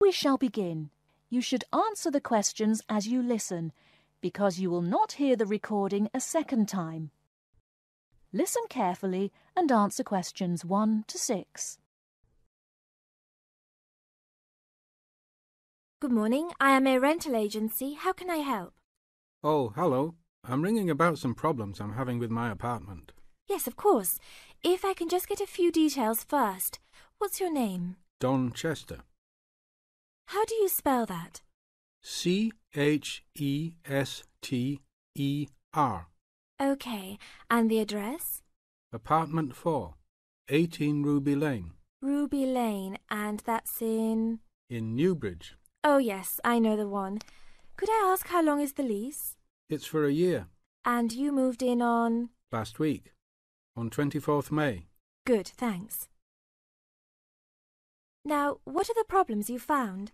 we shall begin. You should answer the questions as you listen, because you will not hear the recording a second time. Listen carefully and answer questions 1 to 6. Good morning. I am a rental agency. How can I help? Oh, hello. I'm ringing about some problems I'm having with my apartment. Yes, of course. If I can just get a few details first. What's your name? Don Chester. How do you spell that? Chester. Okay. And the address? Apartment 4, 18 Ruby Lane. Ruby Lane. And that's in... In Newbridge. Oh, yes, I know the one. Could I ask how long is the lease? It's for a year. And you moved in on... Last week, on 24th May. Good, thanks. Now, what are the problems you found?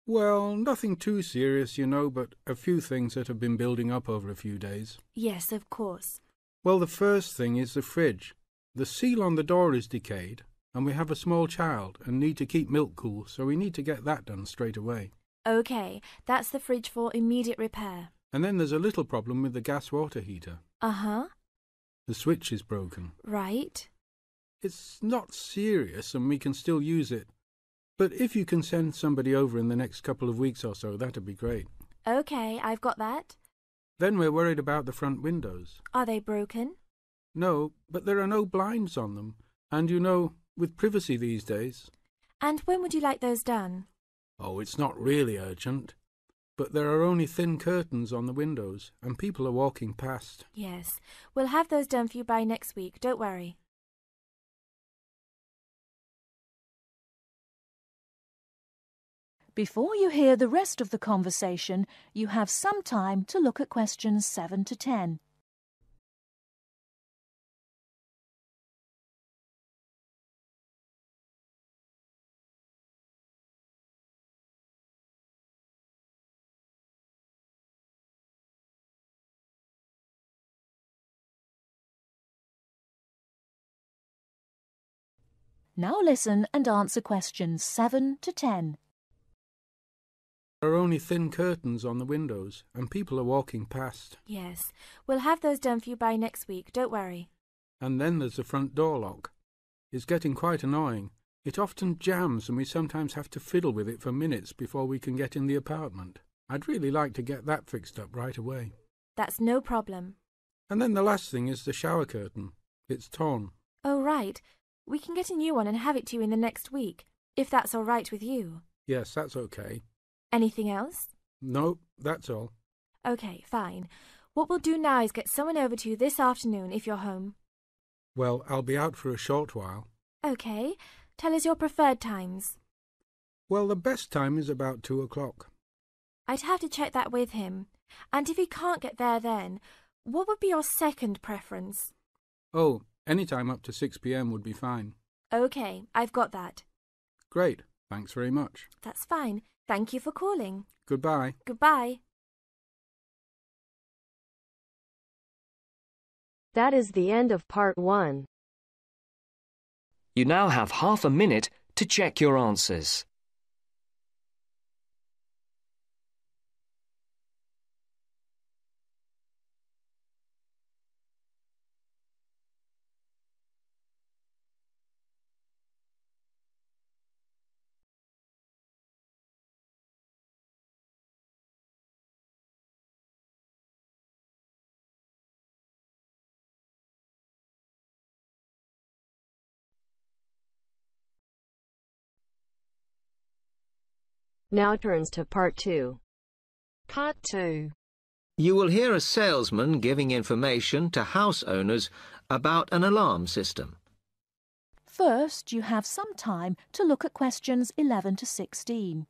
Well, nothing too serious, you know, but a few things that have been building up over a few days. Yes, of course. Well, the first thing is the fridge. The seal on the door is decayed, and we have a small child and need to keep milk cool, so we need to get that done straight away. Okay, that's the fridge for immediate repair. And then there's a little problem with the gas water heater. Uh-huh. The switch is broken. Right. It's not serious and we can still use it. But if you can send somebody over in the next couple of weeks or so, that'd be great. Okay, I've got that. Then we're worried about the front windows. Are they broken? No, but there are no blinds on them. And you know, with privacy these days... And when would you like those done? Oh, it's not really urgent. But there are only thin curtains on the windows, and people are walking past. Yes, we'll have those done for you by next week, don't worry. Before you hear the rest of the conversation, you have some time to look at questions 7 to 10. Now listen and answer questions 7 to 10. There are only thin curtains on the windows, and people are walking past. Yes, we'll have those done for you by next week, don't worry. And then there's the front door lock. It's getting quite annoying. It often jams and we sometimes have to fiddle with it for minutes before we can get in the apartment. I'd really like to get that fixed up right away. That's no problem. And then the last thing is the shower curtain. It's torn. Oh, right. We can get a new one and have it to you in the next week, if that's all right with you. Yes, that's okay. Anything else? No, that's all. Okay, fine. What we'll do now is get someone over to you this afternoon if you're home. Well, I'll be out for a short while. Okay. Tell us your preferred times. Well, the best time is about 2 o'clock. I'd have to check that with him. And if he can't get there then, what would be your second preference? Oh, any time up to 6 p.m. would be fine. Okay, I've got that. Great. Thanks very much. That's fine. Thank you for calling. Goodbye. Goodbye. That is the end of part 1. You now have half a minute to check your answers. Now turns to part 2. Part 2. You will hear a salesman giving information to house owners about an alarm system. First, you have some time to look at questions 11 to 16.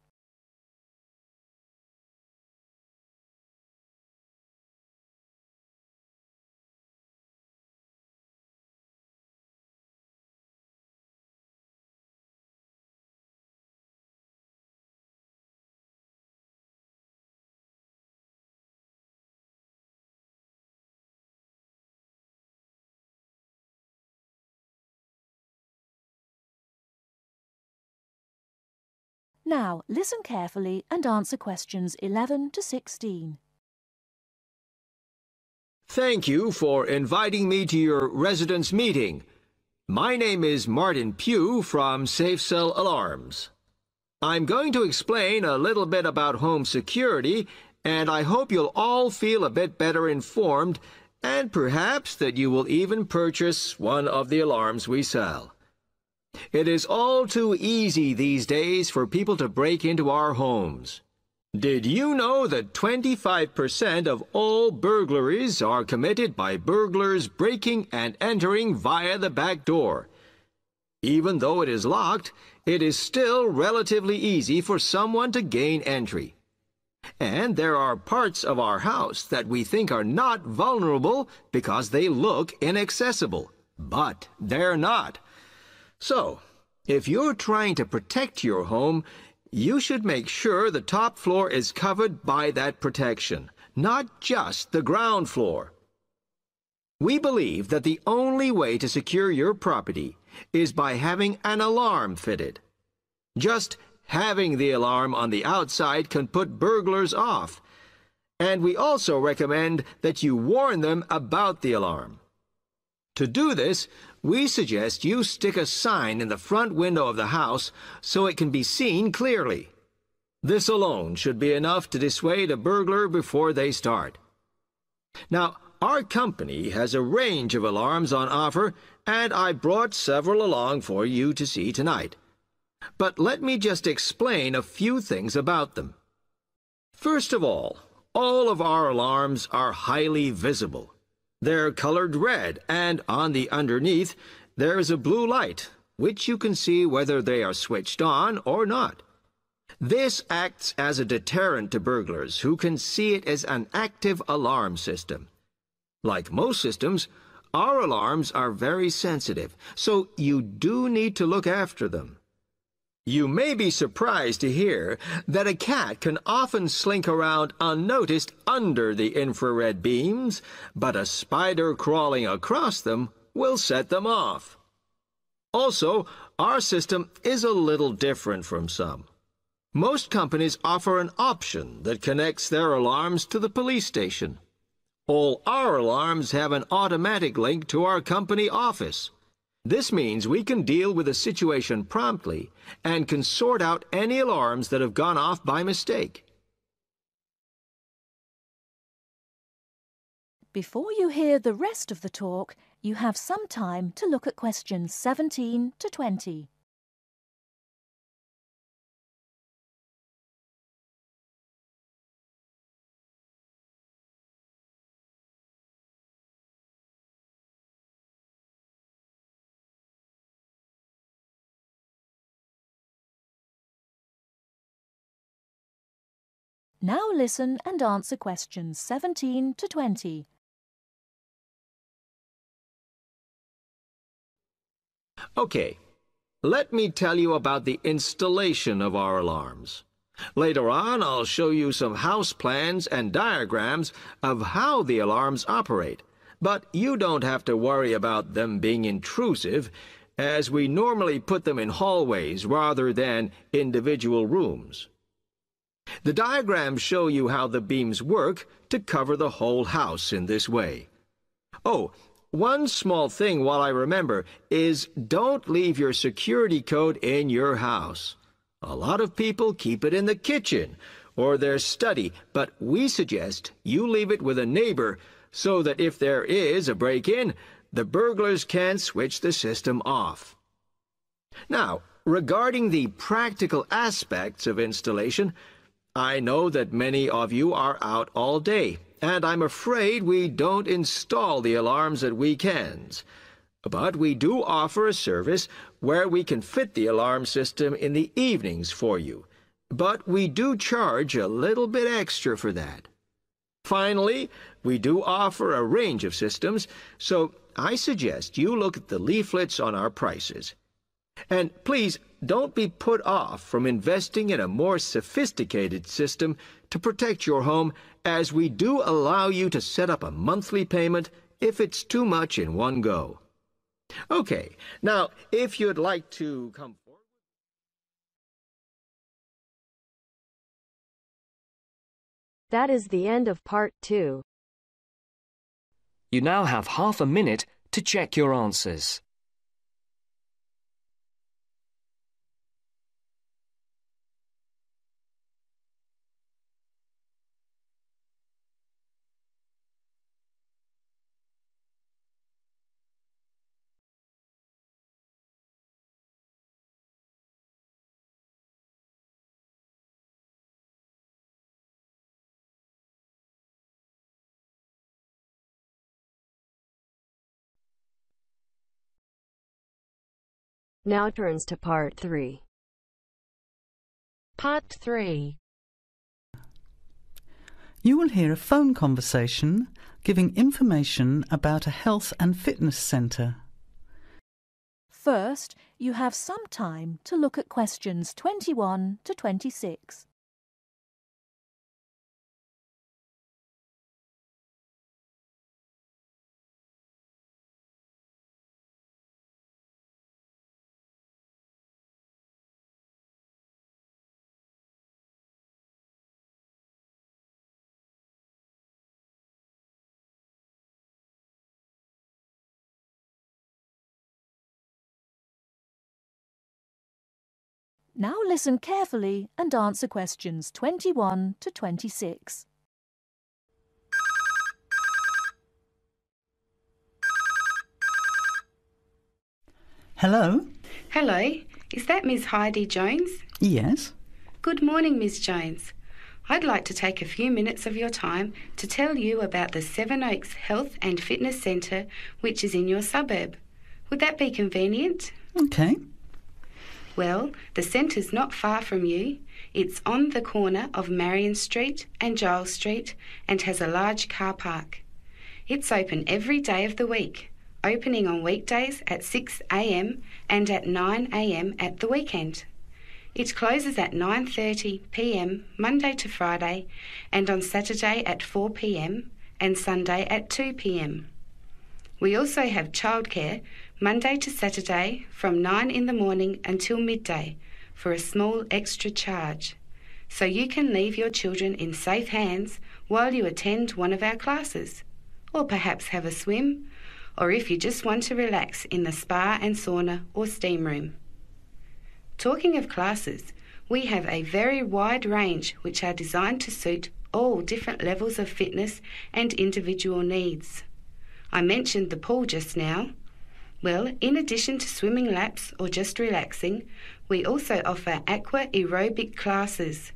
Now, listen carefully and answer questions 11 to 16. Thank you for inviting me to your residence meeting. My name is Martin Pugh from Safe Cell Alarms. I'm going to explain a little bit about home security, and I hope you'll all feel a bit better informed, and perhaps that you will even purchase one of the alarms we sell. It is all too easy these days for people to break into our homes. Did you know that 25% of all burglaries are committed by burglars breaking and entering via the back door? Even though it is locked, it is still relatively easy for someone to gain entry. And there are parts of our house that we think are not vulnerable because they look inaccessible. But they're not. So, if you're trying to protect your home, you should make sure the top floor is covered by that protection, not just the ground floor. We believe that the only way to secure your property is by having an alarm fitted. Just having the alarm on the outside can put burglars off, and we also recommend that you warn them about the alarm. To do this, we suggest you stick a sign in the front window of the house so it can be seen clearly. This alone should be enough to dissuade a burglar before they start. Now, our company has a range of alarms on offer, and I brought several along for you to see tonight. But let me just explain a few things about them. First of all of our alarms are highly visible. They're colored red, and on the underneath, there is a blue light, which you can see whether they are switched on or not. This acts as a deterrent to burglars who can see it as an active alarm system. Like most systems, our alarms are very sensitive, so you do need to look after them. You may be surprised to hear that a cat can often slink around unnoticed under the infrared beams, but a spider crawling across them will set them off. Also, our system is a little different from some. Most companies offer an option that connects their alarms to the police station. All our alarms have an automatic link to our company office. This means we can deal with a situation promptly and can sort out any alarms that have gone off by mistake. Before you hear the rest of the talk, you have some time to look at questions 17 to 20. Now listen and answer questions 17 to 20. Okay, let me tell you about the installation of our alarms. Later on, I'll show you some house plans and diagrams of how the alarms operate, but you don't have to worry about them being intrusive, as we normally put them in hallways rather than individual rooms. The diagrams show you how the beams work to cover the whole house in this way. Oh, one small thing while I remember is don't leave your security code in your house. A lot of people keep it in the kitchen or their study, but we suggest you leave it with a neighbor so that if there is a break-in, the burglars can switch the system off. Now, regarding the practical aspects of installation, I know that many of you are out all day, and I'm afraid we don't install the alarms at weekends. But we do offer a service where we can fit the alarm system in the evenings for you. But we do charge a little bit extra for that. Finally, we do offer a range of systems, so I suggest you look at the leaflets on our prices. And please don't be put off from investing in a more sophisticated system to protect your home, as we do allow you to set up a monthly payment if it's too much in one go. Okay, now if you'd like to come That is the end of part 2. You now have half a minute to check your answers. Now turns to part 3. Part 3. You will hear a phone conversation giving information about a health and fitness centre. First, you have some time to look at questions 21 to 26. Now listen carefully and answer questions 21 to 26. Hello? Hello, is that Miss Heidi Jones? Yes? Good morning, Miss Jones. I'd like to take a few minutes of your time to tell you about the Seven Oaks Health and Fitness Centre, which is in your suburb. Would that be convenient? Okay. Well, the centre's not far from you. It's on the corner of Marion Street and Giles Street and has a large car park. It's open every day of the week, opening on weekdays at 6 a.m. and at 9 a.m. at the weekend. It closes at 9:30 p.m. Monday to Friday and on Saturday at 4 p.m. and Sunday at 2 p.m. We also have childcare Monday to Saturday from 9 in the morning until midday for a small extra charge, so you can leave your children in safe hands while you attend one of our classes, or perhaps have a swim, or if you just want to relax in the spa and sauna or steam room. Talking of classes, we have a very wide range which are designed to suit all different levels of fitness and individual needs. I mentioned the pool just now. Well, in addition to swimming laps or just relaxing, we also offer aqua aerobic classes,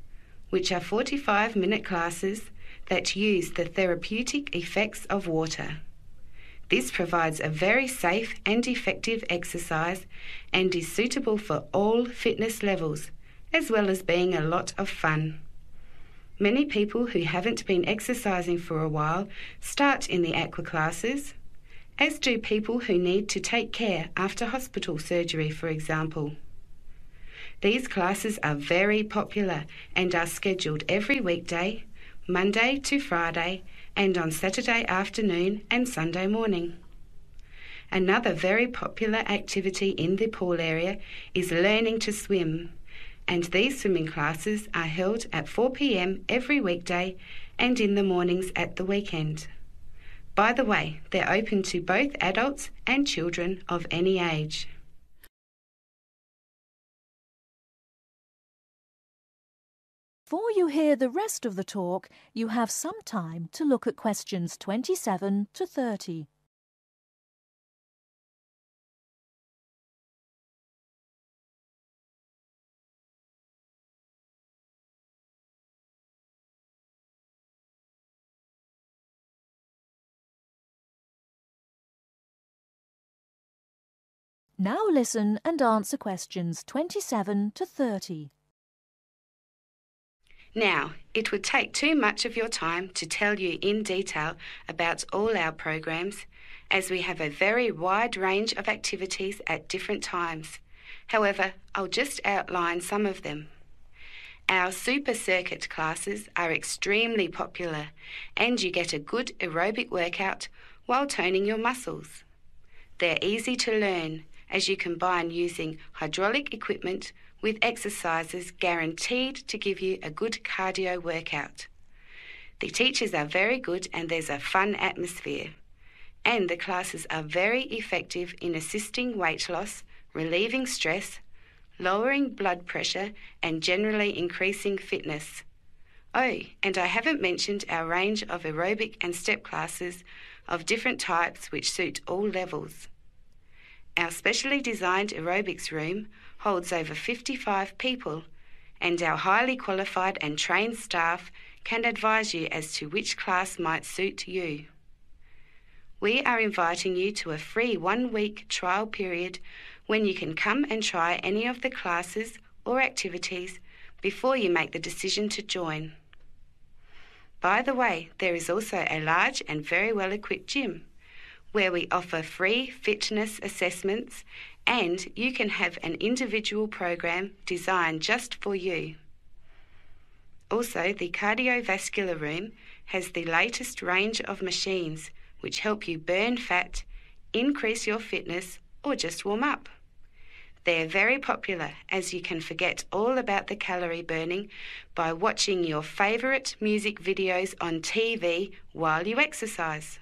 which are 45-minute classes that use the therapeutic effects of water. This provides a very safe and effective exercise and is suitable for all fitness levels, as well as being a lot of fun. Many people who haven't been exercising for a while start in the aqua classes, as do people who need to take care after hospital surgery, for example. These classes are very popular and are scheduled every weekday, Monday to Friday, and on Saturday afternoon and Sunday morning. Another very popular activity in the pool area is learning to swim, and these swimming classes are held at 4 p.m. every weekday and in the mornings at the weekend. By the way, they're open to both adults and children of any age. Before you hear the rest of the talk, you have some time to look at questions 27 to 30. Now listen and answer questions 27 to 30. Now, it would take too much of your time to tell you in detail about all our programs, as we have a very wide range of activities at different times. However, I'll just outline some of them. Our super circuit classes are extremely popular, and you get a good aerobic workout while toning your muscles. They're easy to learn, as you combine using hydraulic equipment with exercises guaranteed to give you a good cardio workout. The teachers are very good and there's a fun atmosphere. And the classes are very effective in assisting weight loss, relieving stress, lowering blood pressure and generally increasing fitness. Oh, and I haven't mentioned our range of aerobic and step classes of different types which suit all levels. Our specially designed aerobics room holds over 55 people, and our highly qualified and trained staff can advise you as to which class might suit you. We are inviting you to a free 1-week trial period when you can come and try any of the classes or activities before you make the decision to join. By the way, there is also a large and very well-equipped gym where we offer free fitness assessments and you can have an individual program designed just for you. Also, the cardiovascular room has the latest range of machines which help you burn fat, increase your fitness, or just warm up. They're very popular as you can forget all about the calorie burning by watching your favourite music videos on TV while you exercise.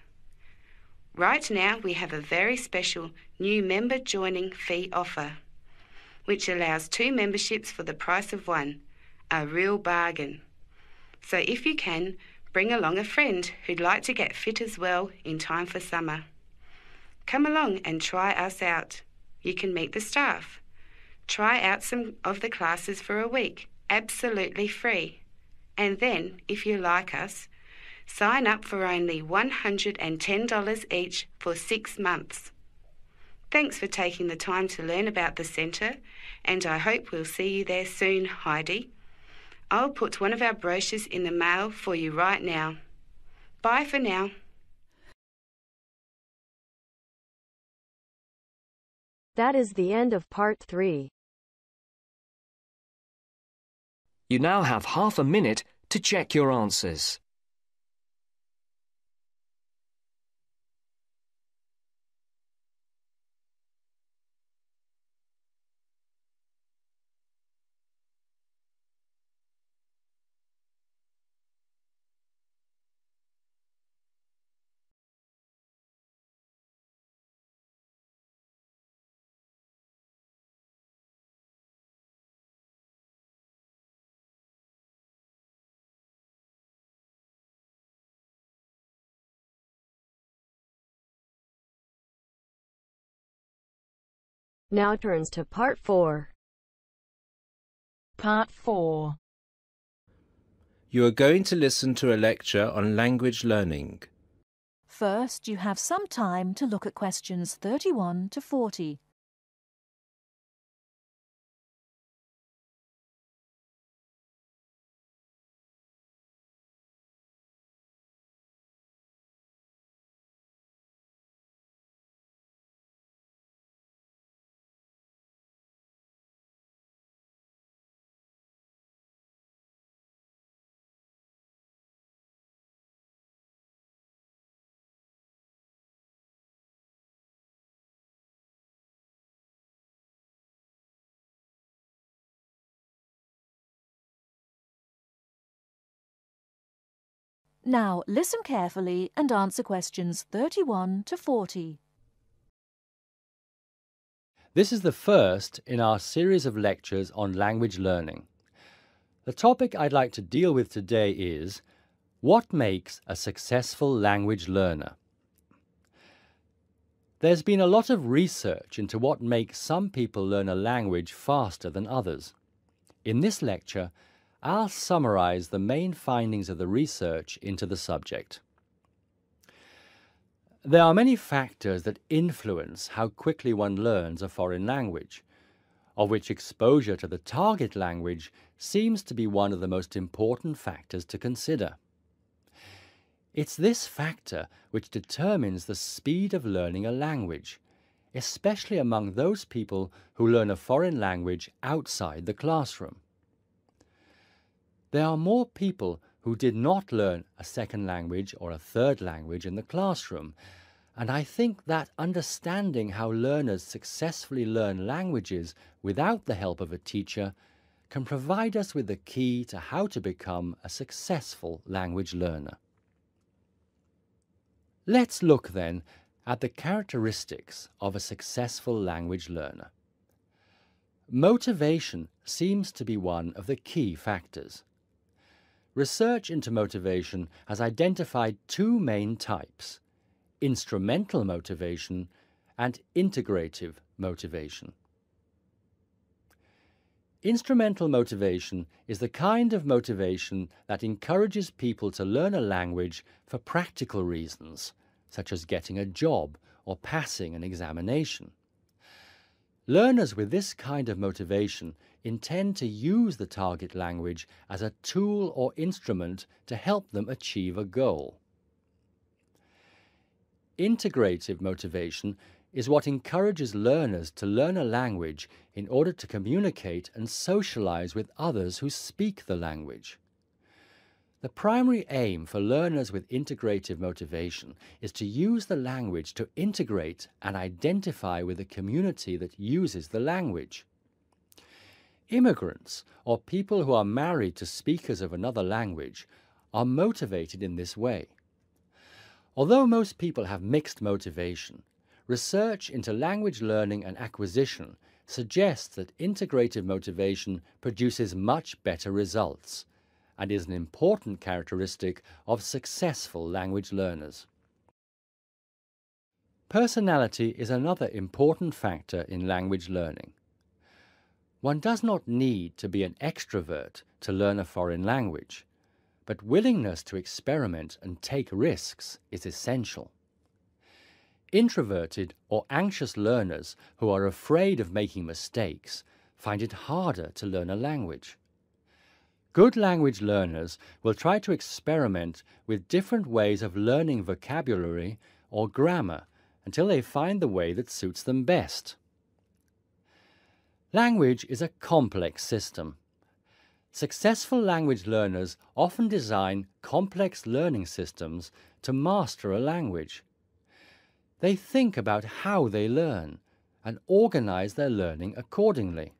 Right now we have a very special new member joining fee offer, which allows 2 memberships for the price of 1, a real bargain. So if you can, bring along a friend who'd like to get fit as well in time for summer. Come along and try us out. You can meet the staff. Try out some of the classes for a week, absolutely free. And then, if you like us, sign up for only $110 each for 6 months. Thanks for taking the time to learn about the centre, and I hope we'll see you there soon, Heidi. I'll put one of our brochures in the mail for you right now. Bye for now. That is the end of part 3. You now have half a minute to check your answers. Now turns to part 4. Part 4. You are going to listen to a lecture on language learning. First, you have some time to look at questions 31 to 40. Now listen carefully and answer questions 31 to 40. This is the first in our series of lectures on language learning. The topic I'd like to deal with today is what makes a successful language learner? There's been a lot of research into what makes some people learn a language faster than others. In this lecture, I'll summarize the main findings of the research into the subject. There are many factors that influence how quickly one learns a foreign language, of which exposure to the target language seems to be one of the most important factors to consider. It's this factor which determines the speed of learning a language, especially among those people who learn a foreign language outside the classroom. There are more people who did not learn a second language or a third language in the classroom, and I think that understanding how learners successfully learn languages without the help of a teacher can provide us with the key to how to become a successful language learner. Let's look then at the characteristics of a successful language learner. Motivation seems to be one of the key factors. Research into motivation has identified two main types: instrumental motivation and integrative motivation. Instrumental motivation is the kind of motivation that encourages people to learn a language for practical reasons, such as getting a job or passing an examination. Learners with this kind of motivation intend to use the target language as a tool or instrument to help them achieve a goal. Integrative motivation is what encourages learners to learn a language in order to communicate and socialize with others who speak the language. The primary aim for learners with integrative motivation is to use the language to integrate and identify with the community that uses the language. Immigrants, or people who are married to speakers of another language, are motivated in this way. Although most people have mixed motivation, research into language learning and acquisition suggests that integrative motivation produces much better results and is an important characteristic of successful language learners. Personality is another important factor in language learning. One does not need to be an extrovert to learn a foreign language, but willingness to experiment and take risks is essential. Introverted or anxious learners who are afraid of making mistakes find it harder to learn a language. Good language learners will try to experiment with different ways of learning vocabulary or grammar until they find the way that suits them best. Language is a complex system. Successful language learners often design complex learning systems to master a language. They think about how they learn and organize their learning accordingly.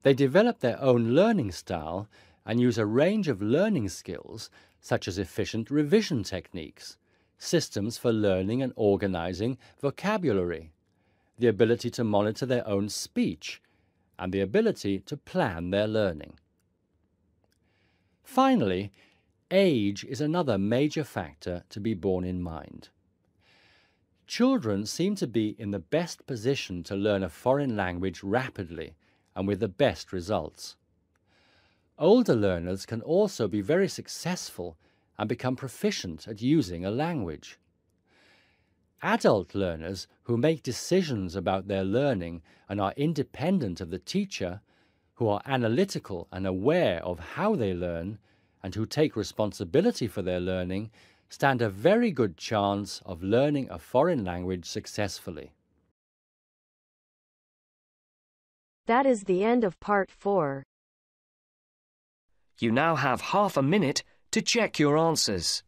They develop their own learning style and use a range of learning skills such as efficient revision techniques, systems for learning and organizing vocabulary, the ability to monitor their own speech, and the ability to plan their learning. Finally, age is another major factor to be borne in mind. Children seem to be in the best position to learn a foreign language rapidly and with the best results. Older learners can also be very successful and become proficient at using a language. Adult learners who make decisions about their learning and are independent of the teacher, who are analytical and aware of how they learn, and who take responsibility for their learning, stand a very good chance of learning a foreign language successfully. That is the end of part 4. You now have half a minute to check your answers.